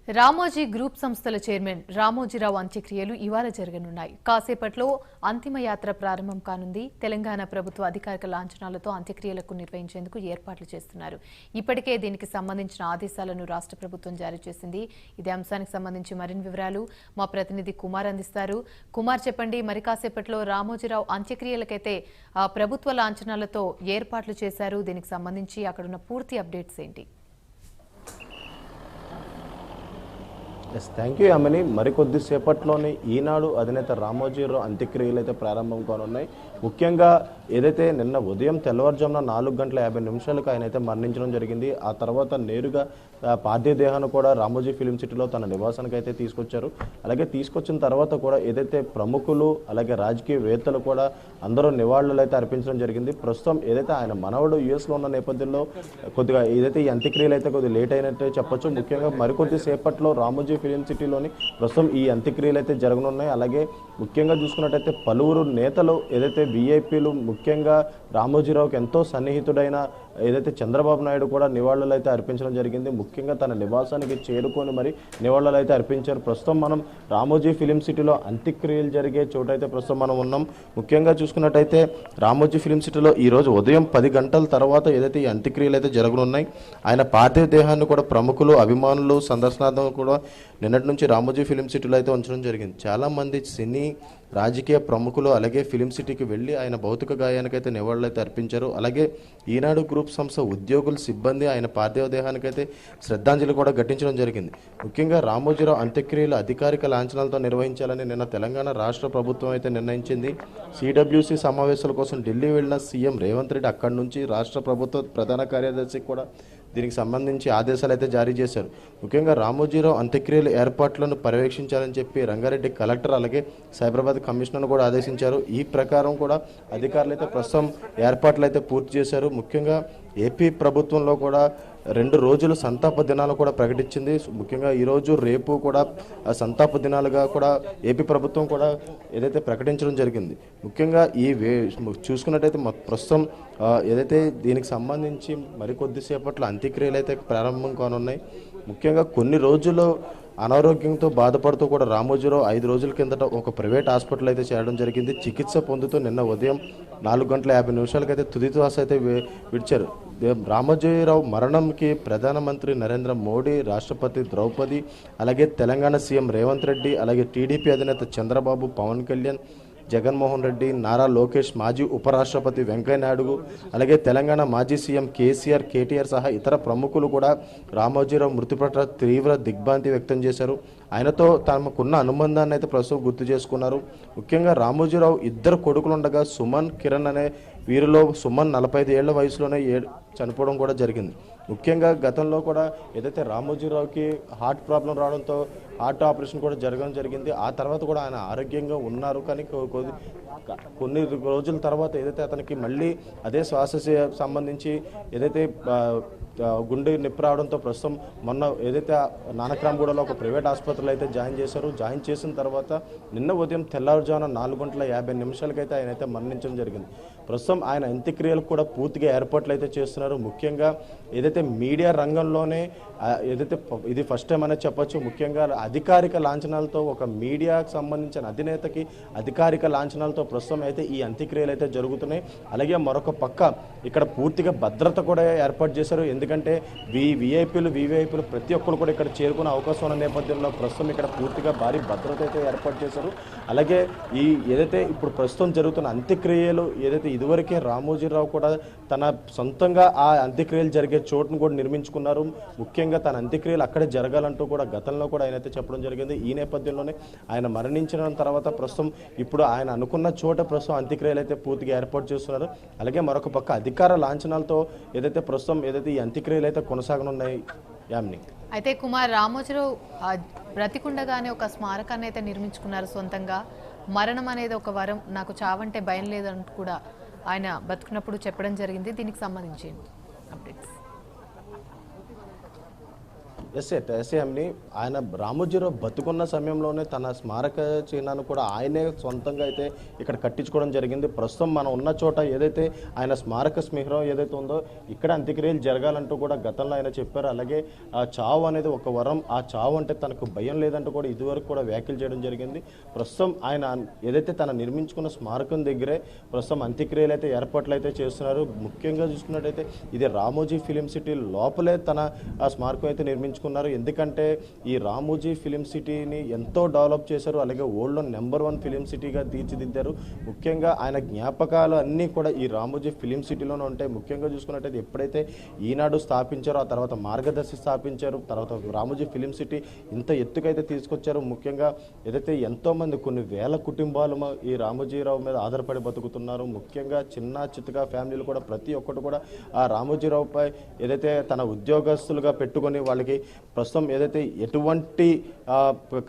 Ramoji group సంస్థల chairman Ramoji Rao అంత్యక్రియలు ఇవాళ జరగనున్నాయి. కాసేపట్లో అంతిమ యాత్ర ప్రారంభం కానుంది. తెలంగాణ ప్రభుత్వ అధికారిక లాంఛనాలతో అంత్యక్రియలకు నిర్వహించేందుకు ఏర్పాట్లు చేస్తున్నారు. ఇప్పటికే దీనికి సంబంధించిన ఆదేశాలను రాష్ట్ర ప్రభుత్వం జారీ చేసింది. ఇదే అంశానికి సంబంధించి మరిన్ని వివరాలు మా ప్రతినిధి కుమార్ అందిస్తారు. కుమార్, చెప్పండి, మరి కాసేపట్లో రామోజీరావు అంత్యక్రియలకైతే ప్రభుత్వ లాంఛనాలతో ఏర్పాట్లు చేశారు. దీనికి సంబంధించి అక్కడున్న పూర్తి అప్డేట్స్ ఏంటి? థ్యాంక్ యూ అమ్మని. మరికొద్దిసేపట్లోనే ఈనాడు అధినేత రామోజీరావు అంత్యక్రియలు అయితే ప్రారంభం కానున్నాయి. ముఖ్యంగా ఏదైతే నిన్న ఉదయం తెల్లవారుజామున 4:50 ఆయన అయితే మరణించడం జరిగింది. ఆ తర్వాత నేరుగా పార్థివ దేహాన్ని కూడా రామోజీ ఫిలిం సిటీలో తన నివాసానికి అయితే తీసుకొచ్చారు. అలాగే తీసుకొచ్చిన తర్వాత కూడా ఏదైతే ప్రముఖులు అలాగే రాజకీయవేత్తలు కూడా అందరూ నివాళులు అయితే అర్పించడం జరిగింది. ప్రస్తుతం ఏదైతే ఆయన మనవడు యుఎస్లో ఉన్న నేపథ్యంలో కొద్దిగా ఏదైతే ఈ అంత్యక్రియలు అయితే కొద్దిగా లేట్ అయినట్టే చెప్పొచ్చు. ముఖ్యంగా మరికొద్ది సేపట్లో రామోజీ ఫిలిం సిటీలోని ప్రస్తుతం ఈ అంత్యక్రియలు అయితే జరగనున్నాయి. అలాగే ముఖ్యంగా చూసుకున్నట్టయితే పలువురు నేతలు ఏదైతే విఐపీలు ముఖ్యంగా రామోజీరావుకి ఎంతో సన్నిహితుడైన ఏదైతే చంద్రబాబు నాయుడు కూడా నివాళులు అయితే అర్పించడం జరిగింది. ముఖ్యంగా తన నివాసానికి చేరుకొని మరి నివాళులు అయితే అర్పించారు. ప్రస్తుతం మనం రామోజీ ఫిలిం సిటీలో అంత్యక్రియలు జరిగే చోటైతే ప్రస్తుతం మనం ఉన్నాం. ముఖ్యంగా చూసుకున్నట్టయితే రామోజీ ఫిలిం సిటీలో ఈరోజు ఉదయం 10 గంటల తర్వాత ఏదైతే ఈ అంత్యక్రియలు అయితే జరగనున్నాయి. ఆయన పార్థివ దేహాన్ని కూడా ప్రముఖులు అభిమానులు సందర్శనార్థం కూడా నిన్నటి నుంచి రామోజీ ఫిలిం సిటీలో అయితే ఉంచడం జరిగింది. చాలామంది సినీ రాజకీయ ప్రముఖులు అలాగే ఫిలిం సిటీకి వెళ్ళి ఆయన భౌతిక గాయానికైతే నివాళులు అయితే అర్పించారు. అలాగే ఈనాడు గ్రూప్ సంస్థ ఉద్యోగులు సిబ్బంది ఆయన పార్థివ దేహానికైతే శ్రద్ధాంజలి కూడా ఘటించడం జరిగింది. ముఖ్యంగా రామోజీరావు అంత్యక్రియలు అధికారిక లాంఛనాలతో నిర్వహించాలని నిన్న తెలంగాణ రాష్ట్ర ప్రభుత్వం అయితే నిర్ణయించింది. సిడబ్ల్యూసి సమావేశాల కోసం ఢిల్లీ వెళ్లిన సీఎం రేవంత్ రెడ్డి అక్కడి నుంచి రాష్ట్ర ప్రభుత్వ ప్రధాన కార్యదర్శికి కూడా దీనికి సంబంధించి ఆదేశాలు అయితే జారీ చేశారు. ముఖ్యంగా రామోజీరావు అంత్యక్రియల ఏర్పాట్లను పర్యవేక్షించాలని చెప్పి రంగారెడ్డి కలెక్టర్ అలాగే సైబరాబాద్ కమిషనర్ కూడా ఆదేశించారు. ఈ ప్రకారం కూడా అధికారులు అయితే ప్రస్తుతం ఏర్పాట్లు అయితే పూర్తి చేశారు. ముఖ్యంగా ఏపీ ప్రభుత్వంలో కూడా 2 రోజులు సంతాప దినాలు కూడా ప్రకటించింది. ముఖ్యంగా ఈరోజు రేపు కూడా సంతాప దినాలుగా కూడా ఏపీ ప్రభుత్వం కూడా ఏదైతే ప్రకటించడం జరిగింది. ముఖ్యంగా చూసుకున్నట్టయితే ప్రస్తుతం ఏదైతే దీనికి సంబంధించి మరికొద్దిసేపట్లో అంత్యక్రియలు అయితే ప్రారంభం కానున్నాయి. ముఖ్యంగా కొన్ని రోజులు అనారోగ్యంతో బాధపడుతూ కూడా రామోజీరావు 5 రోజుల కిందట ఒక ప్రైవేట్ హాస్పిటల్ అయితే చేరడం జరిగింది. చికిత్స పొందుతూ నిన్న ఉదయం 4:50 అయితే తుది శ్వాస అయితే విడిచారు. రామోజీరావు మరణంకి ప్రధానమంత్రి నరేంద్ర మోడీ, రాష్ట్రపతి ద్రౌపది, అలాగే తెలంగాణ సీఎం రేవంత్ రెడ్డి, అలాగే టీడీపీ అధినేత చంద్రబాబు, పవన్ కళ్యాణ్, జగన్మోహన్ రెడ్డి, నారా లోకేష్, మాజీ ఉపరాష్ట్రపతి వెంకయ్యనాయుడు, అలాగే తెలంగాణ మాజీ సీఎం కేసీఆర్, కేటీఆర్ సహా ఇతర ప్రముఖులు కూడా రామోజీరావు మృతి పట్ల తీవ్ర దిగ్భ్రాంతి వ్యక్తం చేశారు. ఆయనతో తమకున్న అనుబంధాన్ని అయితే ప్రస్తుతం గుర్తు చేసుకున్నారు. ముఖ్యంగా రామోజీరావు 2 కొడుకులు ఉండగా సుమన్, కిరణ్ అనే వీరిలో సుమన్ 45 ఏళ్ల వయసులోనే చనిపోవడం కూడా జరిగింది. ముఖ్యంగా గతంలో కూడా ఏదైతే రామోజీరావుకి హార్ట్ ప్రాబ్లం రావడంతో హార్ట్ ఆపరేషన్ కూడా జరగడం జరిగింది. ఆ తర్వాత కూడా ఆయన ఆరోగ్యంగా ఉన్నారు. కానీ కొన్ని రోజుల తర్వాత ఏదైతే అతనికి మళ్ళీ అదే శ్వాస సంబంధించి ఏదైతే గుండె నొప్పి రావడంతో ప్రస్తుతం మొన్న ఏదైతే నానక్రామ్గూడలో ఒక ప్రైవేట్ ఆసుపత్రిలో అయితే జాయిన్ చేశారు. జాయిన్ చేసిన తర్వాత నిన్న ఉదయం తెల్లవారుజామున 4:50 అయితే ఆయన అయితే మరణించడం జరిగింది. ప్రస్తుతం ఆయన అంత్యక్రియలకు కూడా పూర్తిగా ఏర్పాట్లు అయితే చేస్తున్నారు. ముఖ్యంగా ఏదైతే మీడియా రంగంలోనే ఏదైతే ఇది ఫస్ట్ టైం అనేది చెప్పొచ్చు. ముఖ్యంగా అధికారిక లాంఛనాలతో ఒక మీడియాకు సంబంధించిన అధినేతకి అధికారిక లాంఛనాలతో ప్రస్తుతం అయితే ఈ అంత్యక్రియలు అయితే జరుగుతున్నాయి. అలాగే మరొక పక్క ఇక్కడ పూర్తిగా భద్రత కూడా ఏర్పాటు చేశారు. ఎందుకంటే విఐపీలు ప్రతి ఒక్కరు కూడా ఇక్కడ చేరుకునే అవకాశం ఉన్న నేపథ్యంలో ప్రస్తుతం ఇక్కడ పూర్తిగా భారీ భద్రత అయితే ఏర్పాటు చేశారు. అలాగే ఈ ఏదైతే ఇప్పుడు ప్రస్తుతం జరుగుతున్న అంత్యక్రియలు ఏదైతే ఇదివరకే రామోజీరావు కూడా తన సొంతంగా ఆ అంత్యక్రియలు జరిగే చోటును కూడా నిర్మించుకున్నారు. ముఖ్యంగా తన అంత్యక్రియలు అక్కడే జరగాలంటూ కూడా గతంలో కూడా ఆయన అయితే చెప్పడం జరిగింది. ఈ నేపథ్యంలోనే ఆయన మరణించిన తర్వాత ప్రస్తుతం ఇప్పుడు ఆయన అనుకున్న చోట ప్రస్తుతం అంత్యక్రియలు అయితే పూర్తిగా ఏర్పాటు చేస్తున్నారు. అలాగే మరొక పక్క అధికార లాంఛనాలతో ఏదైతే ప్రస్తుతం ఏదైతే ఈ అంత్యక్రియలు అయితే కొనసాగనున్నాయి. యామిని, అయితే కుమార్, రామోజీరావు బ్రతికుండగానే ఒక స్మారకాన్ని అయితే నిర్మించుకున్నారు సొంతంగా. మరణం అనేది ఒక వరం, నాకు చావంటే భయం లేదంటూ కూడా ఆయన బతుకున్నప్పుడు చెప్పడం జరిగింది. దీనికి సంబంధించి అప్డేట్స్. ఎస్ఏఎంని ఆయన రామోజీరావు బతుకున్న సమయంలోనే తన స్మారక చిహ్నాన్ని కూడా ఆయనే సొంతంగా అయితే ఇక్కడ కట్టించుకోవడం జరిగింది. ప్రస్తుతం మనం ఉన్న చోట ఏదైతే ఆయన స్మారక స్మిహరం ఏదైతే ఉందో ఇక్కడ అంత్యక్రియలు జరగాలంటూ కూడా గతంలో ఆయన చెప్పారు. అలాగే ఆ చావు అనేది ఒక వరం, ఆ చావు అంటే తనకు భయం లేదంటూ కూడా ఇదివరకు కూడా వ్యాఖ్యలు చేయడం జరిగింది. ప్రస్తుతం ఆయన ఏదైతే తన నిర్మించుకున్న స్మారకం దగ్గరే ప్రస్తుతం అంత్యక్రియలు అయితే ఏర్పాట్లు అయితే చేస్తున్నారు. ముఖ్యంగా చూసుకున్నట్టయితే ఇది రామోజీ ఫిలిం సిటీ లోపలే తన స్మారకం అయితే నిర్మించుకున్నారు. ఎందుకంటే ఈ రామోజీ ఫిలిం సిటీని ఎంతో డెవలప్ చేశారు. అలాగే వరల్డ్లో నెంబర్ 1 ఫిలిం సిటీగా తీర్చిదిద్దారు. ముఖ్యంగా ఆయన జ్ఞాపకాలు అన్నీ కూడా ఈ రామోజీ ఫిలిం సిటీలోనే ఉంటాయి. ముఖ్యంగా చూసుకున్నట్టయితే ఎప్పుడైతే ఈనాడు స్థాపించారో, ఆ తర్వాత మార్గదర్శి స్థాపించారు, తర్వాత రామోజీ ఫిలిం సిటీ ఇంత ఎత్తుకైతే తీసుకొచ్చారు. ముఖ్యంగా ఏదైతే ఎంతోమంది కొన్ని వేల కుటుంబాలు ఈ రామోజీరావు మీద ఆధారపడి బతుకుతున్నారు. ముఖ్యంగా చిన్న చిత్తగా ఫ్యామిలీలు కూడా ప్రతి ఒక్కటి కూడా ఆ రామోజీరావుపై ఏదైతే తన ఉద్యోగస్తులుగా పెట్టుకొని వాళ్ళకి ప్రస్తుతం ఏదైతే ఎటువంటి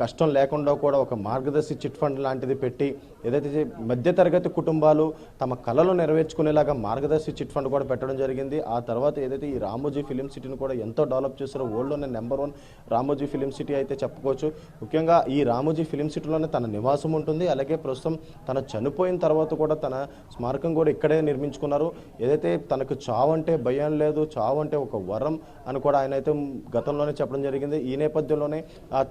కష్టం లేకుండా కూడా ఒక మార్గదర్శి చిట్ ఫండ్ లాంటిది పెట్టి ఏదైతే మధ్యతరగతి కుటుంబాలు తమ కళలు నెరవేర్చుకునేలాగా మార్గదర్శి చిట్ ఫండ్ కూడా పెట్టడం జరిగింది. ఆ తర్వాత ఏదైతే ఈ రామోజీ ఫిలిం సిటీని కూడా ఎంతో డెవలప్ చేస్తారో, వరల్డ్లోనే నెంబర్ 1 రామోజీ ఫిలిం సిటీ అయితే చెప్పుకోవచ్చు. ముఖ్యంగా ఈ రామోజీ ఫిలిం సిటీలోనే తన నివాసం ఉంటుంది. అలాగే ప్రస్తుతం తన చనిపోయిన తర్వాత కూడా తన స్మారకం కూడా ఇక్కడే నిర్మించుకున్నారు. ఏదైతే తనకు చావు అంటే భయం లేదు, చావు అంటే ఒక వరం అని కూడా ఆయన అయితే గతంలోనే చెప్పడం జరిగింది. ఈ నేపథ్యంలోనే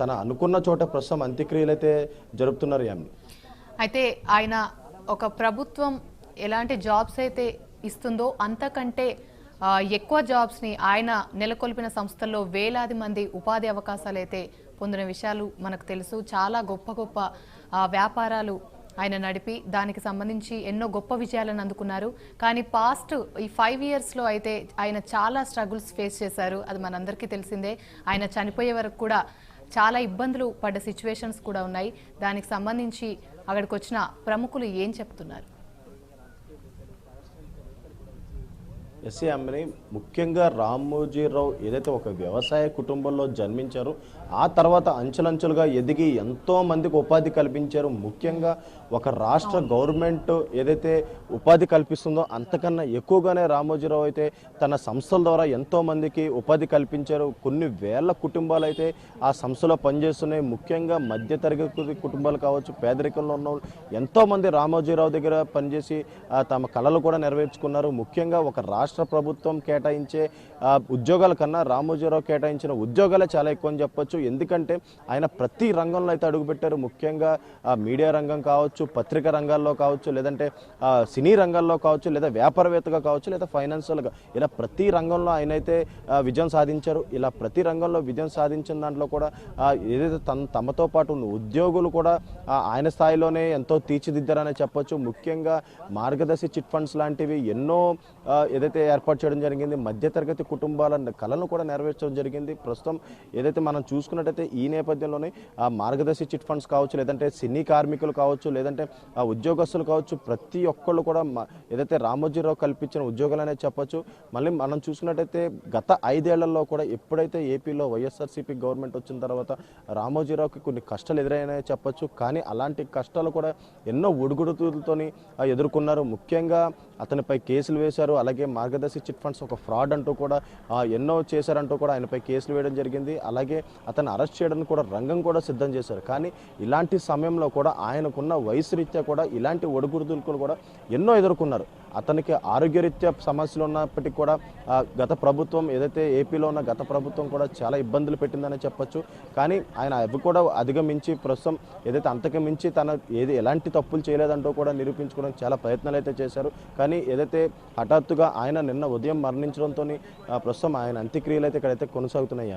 తన అనుకున్న చోట ప్రస్తుతం అంత్యక్రియలు అయితే జరుపుతున్నారు. అయితే ఆయన ఒక ప్రభుత్వం ఎలాంటి జాబ్స్ అయితే ఇస్తుందో అంతకంటే ఎక్కువ జాబ్స్ని ఆయన నెలకొల్పిన సంస్థల్లో వేలాది మంది ఉపాధి అవకాశాలు అయితే పొందిన విషయాలు మనకు తెలుసు. చాలా గొప్ప గొప్ప వ్యాపారాలు ఆయన నడిపి దానికి సంబంధించి ఎన్నో గొప్ప విజయాలను అందుకున్నారు. కానీ పాస్ట్ ఈ 5 ఇయర్స్లో అయితే ఆయన చాలా స్ట్రగుల్స్ ఫేస్ చేశారు. అది మనందరికీ తెలిసిందే. ఆయన చనిపోయే వరకు కూడా చాలా ఇబ్బందులు పడ్డ సిచ్యువేషన్స్ కూడా ఉన్నాయి. దానికి సంబంధించి అక్కడికి వచ్చిన ప్రముఖులు ఏం చెప్తున్నారు? ఎస్ఏఎంని ముఖ్యంగా రామోజీరావు ఏదైతే ఒక వ్యవసాయ కుటుంబంలో జన్మించారో ఆ తర్వాత అంచెలంచెలుగా ఎదిగి ఎంతో మందికి ఉపాధి కల్పించారు. ముఖ్యంగా ఒక రాష్ట్ర గవర్నమెంట్ ఏదైతే ఉపాధి కల్పిస్తుందో అంతకన్నా ఎక్కువగానే రామోజీరావు అయితే తన సంస్థల ద్వారా ఎంతో మందికి ఉపాధి కల్పించారు. కొన్ని వేల కుటుంబాలు అయితే ఆ సంస్థలో పనిచేస్తున్నాయి. ముఖ్యంగా మధ్యతరగతి కుటుంబాలు కావచ్చు, పేదరికంలో ఉన్న ఎంతో మంది రామోజీరావు దగ్గర పనిచేసి తమ కళలు కూడా నెరవేర్చుకున్నారు. ముఖ్యంగా ఒక రాష్ట్ర ప్రభుత్వం కేటాయించే ఉద్యోగాల కన్నా రామోజీరావు కేటాయించిన ఉద్యోగాలే చాలా ఎక్కువ అని చెప్పొచ్చు. ఎందుకంటే ఆయన ప్రతి రంగంలో అయితే అడుగుపెట్టారు. ముఖ్యంగా మీడియా రంగం కావచ్చు, పత్రికా రంగాల్లో కావచ్చు, లేదంటే సినీ రంగాల్లో కావచ్చు, లేదా వ్యాపారవేత్తగా కావచ్చు, లేదా ఫైనాన్షియల్గా, ఇలా ప్రతి రంగంలో ఆయన అయితే విజయం సాధించారు. ఇలా ప్రతి రంగంలో విజయం సాధించిన దాంట్లో కూడా ఏదైతే తమతో పాటు ఉన్న ఉద్యోగులు కూడా ఆయన స్థాయిలోనే ఎంతో తీర్చిదిద్దారనే చెప్పొచ్చు. ముఖ్యంగా మార్గదర్శి చిట్ ఫండ్స్ లాంటివి ఎన్నో ఏదైతే ఏర్పాటు చేయడం జరిగింది. మధ్యతరగతి కుటుంబాల కళను కూడా నెరవేర్చడం జరిగింది. ప్రస్తుతం ఏదైతే మనం చూసుకున్నట్టయితే ఈ నేపథ్యంలోనే మార్గదర్శి చిట్ ఫండ్స్ కావచ్చు, లేదంటే సినీ కార్మికులు కావచ్చు, లేదంటే ఉద్యోగస్తులు కావచ్చు, ప్రతి ఒక్కళ్ళు కూడా ఏదైతే రామోజీరావు కల్పించిన ఉద్యోగాలు అనేది చెప్పొచ్చు. మళ్ళీ మనం చూసుకున్నట్టయితే గత 5 ఏళ్లలో కూడా ఎప్పుడైతే ఏపీలో వైఎస్ఆర్సీపీ గవర్నమెంట్ వచ్చిన తర్వాత రామోజీరావుకి కొన్ని కష్టాలు ఎదురైనాయని చెప్పొచ్చు. కానీ అలాంటి కష్టాలు కూడా ఎన్నో ఒడుగుడుతోని ఎదుర్కొన్నారు. ముఖ్యంగా అతనిపై కేసులు వేశారు. అలాగే మార్గదర్శి చిట్ ఫండ్స్ ఒక ఫ్రాడ్ అంటూ కూడా ఎన్నో చేశారంటూ కూడా ఆయనపై కేసులు వేయడం జరిగింది. అలాగే అతన్ని అరెస్ట్ చేయడానికి కూడా రంగం కూడా సిద్ధం చేశారు. కానీ ఇలాంటి సమయంలో కూడా ఆయనకున్న వయసు రీత్యా కూడా ఇలాంటి ఒడుగుడుదులు కూడా ఎన్నో ఎదుర్కొన్నారు. అతనికి ఆరోగ్యరీత్యా సమస్యలు ఉన్నప్పటికీ కూడా గత ప్రభుత్వం ఏదైతే ఏపీలో ఉన్న గత ప్రభుత్వం కూడా చాలా ఇబ్బందులు పెట్టిందని చెప్పొచ్చు. కానీ ఆయన అవి కూడా అధిగమించి ప్రస్తుతం ఏదైతే అంతకు మించి తన ఎలాంటి తప్పులు చేయలేదంటూ కూడా నిరూపించుకోవడానికి చాలా ప్రయత్నాలు అయితే చేశారు. కానీ ఏదైతే హఠాత్తుగా ఆయన నిన్న ఉదయం మరణించడంతో ప్రస్తుతం ఆయన అంత్యక్రియలు అయితే ఇక్కడైతే కొనసాగుతున్నాయి.